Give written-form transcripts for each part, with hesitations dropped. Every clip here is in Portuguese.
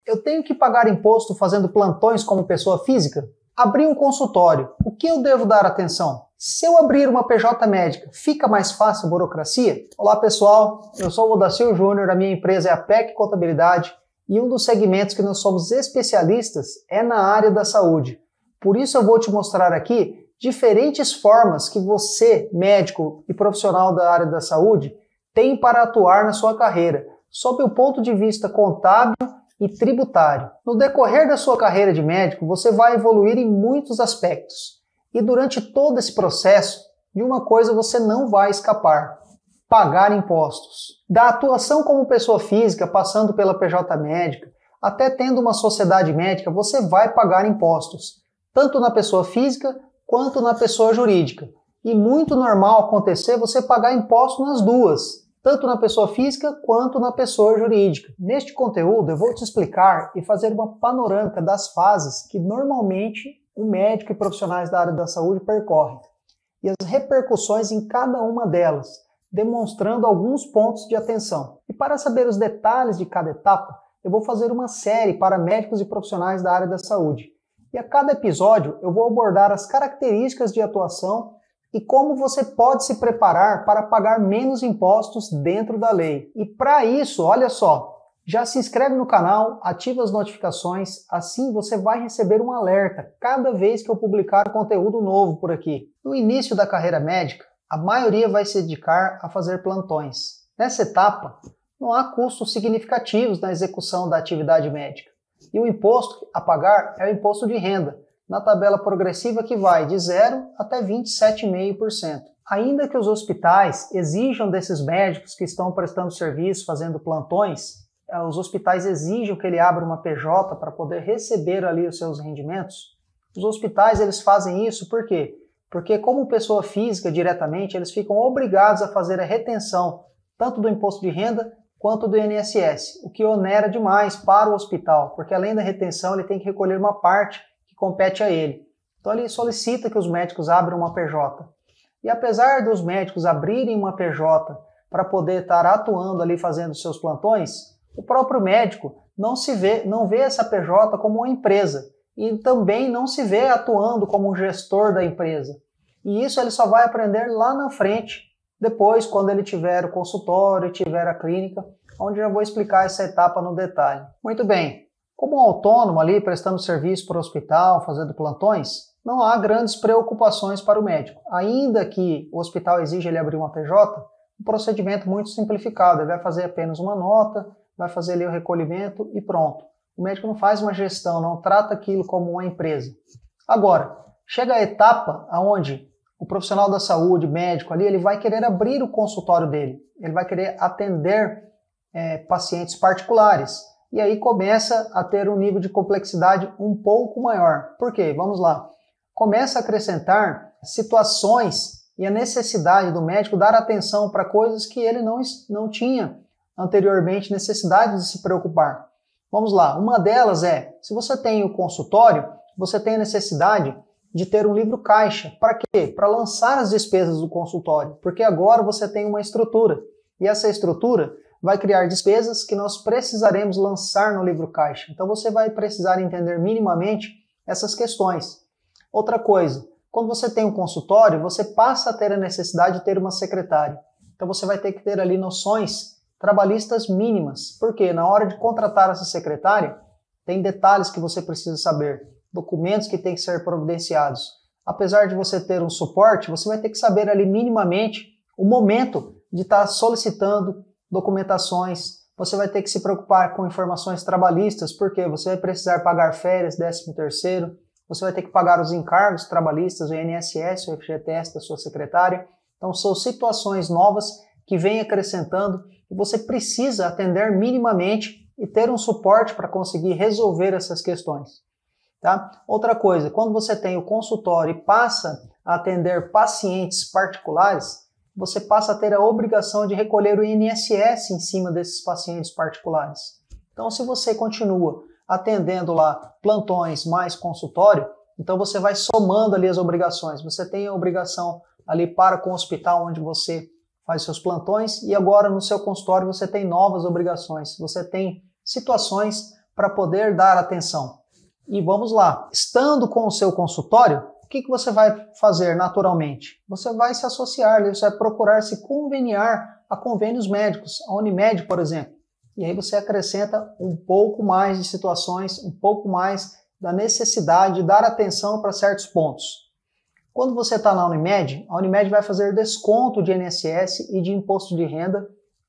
Eu tenho que pagar imposto fazendo plantões como pessoa física? Abrir um consultório, o que eu devo dar atenção? Se eu abrir uma PJ médica, fica mais fácil a burocracia? Olá pessoal, eu sou o Odacir Júnior, a minha empresa é a PEC Contabilidade e um dos segmentos que nós somos especialistas é na área da saúde. Por isso eu vou te mostrar aqui diferentes formas que você, médico e profissional da área da saúde, tem para atuar na sua carreira, sob o ponto de vista contábil e tributário. No decorrer da sua carreira de médico, você vai evoluir em muitos aspectos. E durante todo esse processo, de uma coisa você não vai escapar: pagar impostos. Da atuação como pessoa física, passando pela PJ médica, até tendo uma sociedade médica, você vai pagar impostos, tanto na pessoa física quanto na pessoa jurídica. E muito normal acontecer você pagar imposto nas duas, tanto na pessoa física quanto na pessoa jurídica. Neste conteúdo eu vou te explicar e fazer uma panorâmica das fases que normalmente o médico e profissionais da área da saúde percorrem, e as repercussões em cada uma delas, demonstrando alguns pontos de atenção. E para saber os detalhes de cada etapa, eu vou fazer uma série para médicos e profissionais da área da saúde. E a cada episódio eu vou abordar as características de atuação e como você pode se preparar para pagar menos impostos dentro da lei. E para isso, olha só, já se inscreve no canal, ativa as notificações, assim você vai receber um alerta cada vez que eu publicar conteúdo novo por aqui. No início da carreira médica, a maioria vai se dedicar a fazer plantões. Nessa etapa, não há custos significativos na execução da atividade médica. E o imposto a pagar é o imposto de renda, na tabela progressiva que vai de 0 até 27,5%. Ainda que os hospitais exijam desses médicos que estão prestando serviço, fazendo plantões, os hospitais exijam que ele abra uma PJ para poder receber ali os seus rendimentos. Os hospitais eles fazem isso por quê? Porque como pessoa física diretamente, eles ficam obrigados a fazer a retenção tanto do imposto de renda quanto do INSS, o que onera demais para o hospital, porque além da retenção ele tem que recolher uma parte que compete a ele. Então ele solicita que os médicos abram uma PJ. E apesar dos médicos abrirem uma PJ para poder estar atuando ali fazendo seus plantões, o próprio médico não vê essa PJ como uma empresa e também não se vê atuando como um gestor da empresa. E isso ele só vai aprender lá na frente, depois quando ele tiver o consultório, tiver a clínica, onde eu vou explicar essa etapa no detalhe. Muito bem, como um autônomo ali prestando serviço para o hospital, fazendo plantões, não há grandes preocupações para o médico. Ainda que o hospital exija ele abrir uma PJ, um procedimento muito simplificado, ele vai fazer apenas uma nota, vai fazer ali o recolhimento e pronto. O médico não faz uma gestão, não trata aquilo como uma empresa. Agora, chega a etapa onde o profissional da saúde, médico ali, ele vai querer abrir o consultório dele, ele vai querer atender pacientes particulares. E aí começa a ter um nível de complexidade um pouco maior. Por quê? Vamos lá. Começa a acrescentar situações e a necessidade do médico dar atenção para coisas que ele não tinha anteriormente necessidade de se preocupar. Vamos lá, uma delas é, se você tem o consultório, você tem a necessidade de ter um livro caixa. Para quê? Para lançar as despesas do consultório, porque agora você tem uma estrutura, e essa estrutura vai criar despesas que nós precisaremos lançar no livro caixa. Então você vai precisar entender minimamente essas questões. Outra coisa, quando você tem um consultório, você passa a ter a necessidade de ter uma secretária. Então você vai ter que ter ali noções trabalhistas mínimas, porque na hora de contratar essa secretária, tem detalhes que você precisa saber, documentos que têm que ser providenciados. Apesar de você ter um suporte, você vai ter que saber ali minimamente o momento de estar solicitando documentações, você vai ter que se preocupar com informações trabalhistas, porque você vai precisar pagar férias, 13º, você vai ter que pagar os encargos trabalhistas, o INSS, o FGTS da sua secretária. Então são situações novas que vêm acrescentando e você precisa atender minimamente e ter um suporte para conseguir resolver essas questões. Tá? Outra coisa, quando você tem o consultório e passa a atender pacientes particulares, você passa a ter a obrigação de recolher o INSS em cima desses pacientes particulares. Então, se você continua atendendo lá plantões mais consultório, então você vai somando ali as obrigações. Você tem a obrigação ali para com o hospital onde você faz seus plantões e agora no seu consultório você tem novas obrigações. Você tem situações para poder dar atenção. E vamos lá, estando com o seu consultório, o que você vai fazer naturalmente? Você vai se associar, você vai procurar se conveniar a convênios médicos, a Unimed, por exemplo. E aí você acrescenta um pouco mais de situações, um pouco mais da necessidade de dar atenção para certos pontos. Quando você está na Unimed, a Unimed vai fazer desconto de INSS e de imposto de renda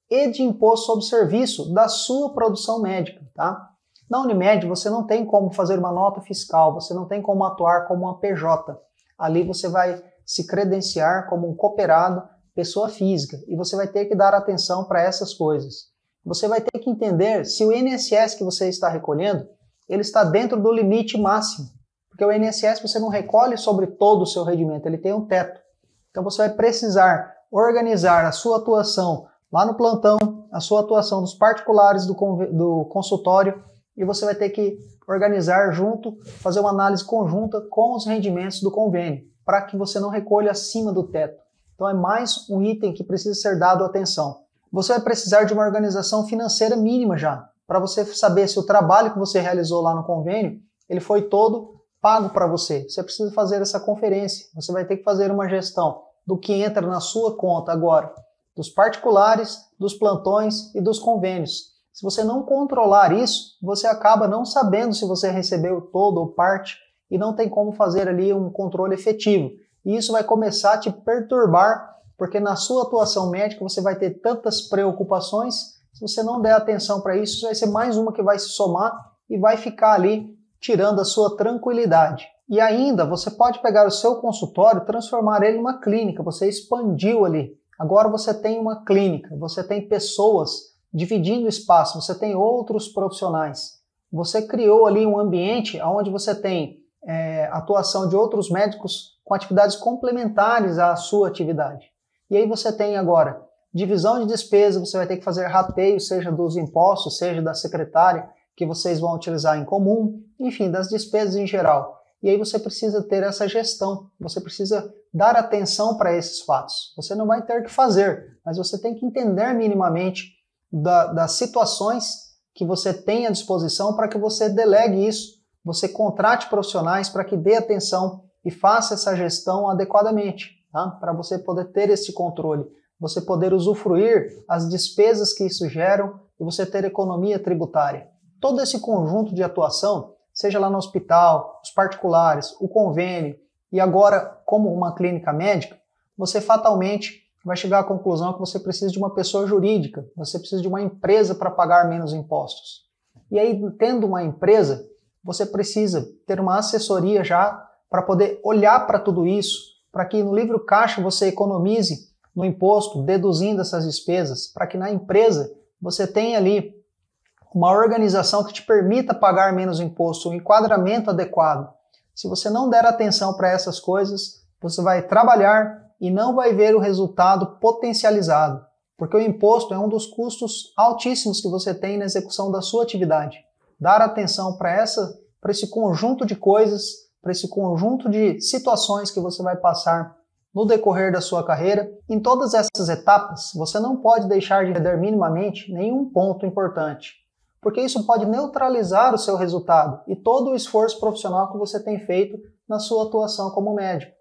e de imposto sobre serviço da sua produção médica, tá? Na Unimed você não tem como fazer uma nota fiscal, você não tem como atuar como uma PJ. Ali você vai se credenciar como um cooperado, pessoa física, e você vai ter que dar atenção para essas coisas. Você vai ter que entender se o INSS que você está recolhendo, ele está dentro do limite máximo. Porque o INSS você não recolhe sobre todo o seu rendimento, ele tem um teto. Então você vai precisar organizar a sua atuação lá no plantão, a sua atuação nos particulares do consultório, e você vai ter que organizar junto, fazer uma análise conjunta com os rendimentos do convênio, para que você não recolha acima do teto. Então é mais um item que precisa ser dado atenção. Você vai precisar de uma organização financeira mínima já, para você saber se o trabalho que você realizou lá no convênio, ele foi todo pago para você. Você precisa fazer essa conferência, você vai ter que fazer uma gestão do que entra na sua conta agora, dos particulares, dos plantões e dos convênios. Se você não controlar isso, você acaba não sabendo se você recebeu todo ou parte e não tem como fazer ali um controle efetivo. E isso vai começar a te perturbar, porque na sua atuação médica você vai ter tantas preocupações. Se você não der atenção para isso, vai ser mais uma que vai se somar e vai ficar ali tirando a sua tranquilidade. E ainda, você pode pegar o seu consultório e transformar ele em uma clínica. Você expandiu ali. Agora você tem uma clínica, você tem pessoas dividindo espaço, você tem outros profissionais. Você criou ali um ambiente onde você tem atuação de outros médicos com atividades complementares à sua atividade. E aí você tem agora divisão de despesa, você vai ter que fazer rateio, seja dos impostos, seja da secretária, que vocês vão utilizar em comum, enfim, das despesas em geral. E aí você precisa ter essa gestão, você precisa dar atenção para esses fatos. Você não vai ter que fazer, mas você tem que entender minimamente das situações que você tem à disposição para que você delegue isso, você contrate profissionais para que dê atenção e faça essa gestão adequadamente, tá? Para você poder ter esse controle, você poder usufruir as despesas que isso geram e você ter economia tributária. Todo esse conjunto de atuação, seja lá no hospital, os particulares, o convênio e agora como uma clínica médica, você fatalmente vai chegar à conclusão que você precisa de uma pessoa jurídica, você precisa de uma empresa para pagar menos impostos. E aí, tendo uma empresa, você precisa ter uma assessoria já para poder olhar para tudo isso, para que no livro caixa você economize no imposto, deduzindo essas despesas, para que na empresa você tenha ali uma organização que te permita pagar menos imposto, um enquadramento adequado. Se você não der atenção para essas coisas, você vai trabalhar e não vai ver o resultado potencializado, porque o imposto é um dos custos altíssimos que você tem na execução da sua atividade. Dar atenção para esse conjunto de coisas, para esse conjunto de situações que você vai passar no decorrer da sua carreira. Em todas essas etapas, você não pode deixar de perder minimamente nenhum ponto importante, porque isso pode neutralizar o seu resultado e todo o esforço profissional que você tem feito na sua atuação como médico.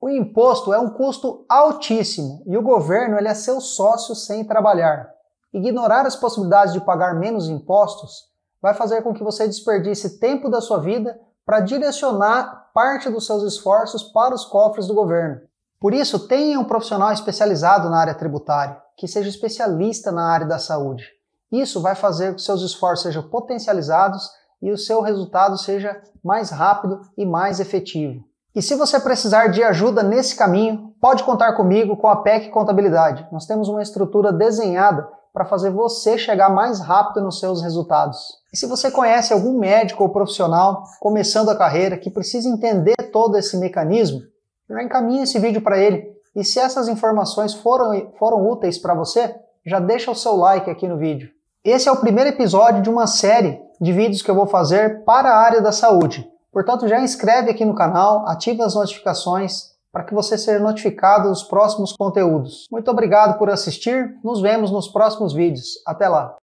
O imposto é um custo altíssimo e o governo ele é seu sócio sem trabalhar. Ignorar as possibilidades de pagar menos impostos vai fazer com que você desperdice tempo da sua vida para direcionar parte dos seus esforços para os cofres do governo. Por isso, tenha um profissional especializado na área tributária, que seja especialista na área da saúde. Isso vai fazer com que seus esforços sejam potencializados e o seu resultado seja mais rápido e mais efetivo. E se você precisar de ajuda nesse caminho, pode contar comigo com a PEC Contabilidade. Nós temos uma estrutura desenhada para fazer você chegar mais rápido nos seus resultados. E se você conhece algum médico ou profissional começando a carreira que precisa entender todo esse mecanismo, já encaminhe esse vídeo para ele. E se essas informações foram úteis para você, já deixa o seu like aqui no vídeo. Esse é o primeiro episódio de uma série de vídeos que eu vou fazer para a área da saúde. Portanto, já inscreve aqui no canal, ative as notificações para que você seja notificado dos próximos conteúdos. Muito obrigado por assistir, nos vemos nos próximos vídeos. Até lá!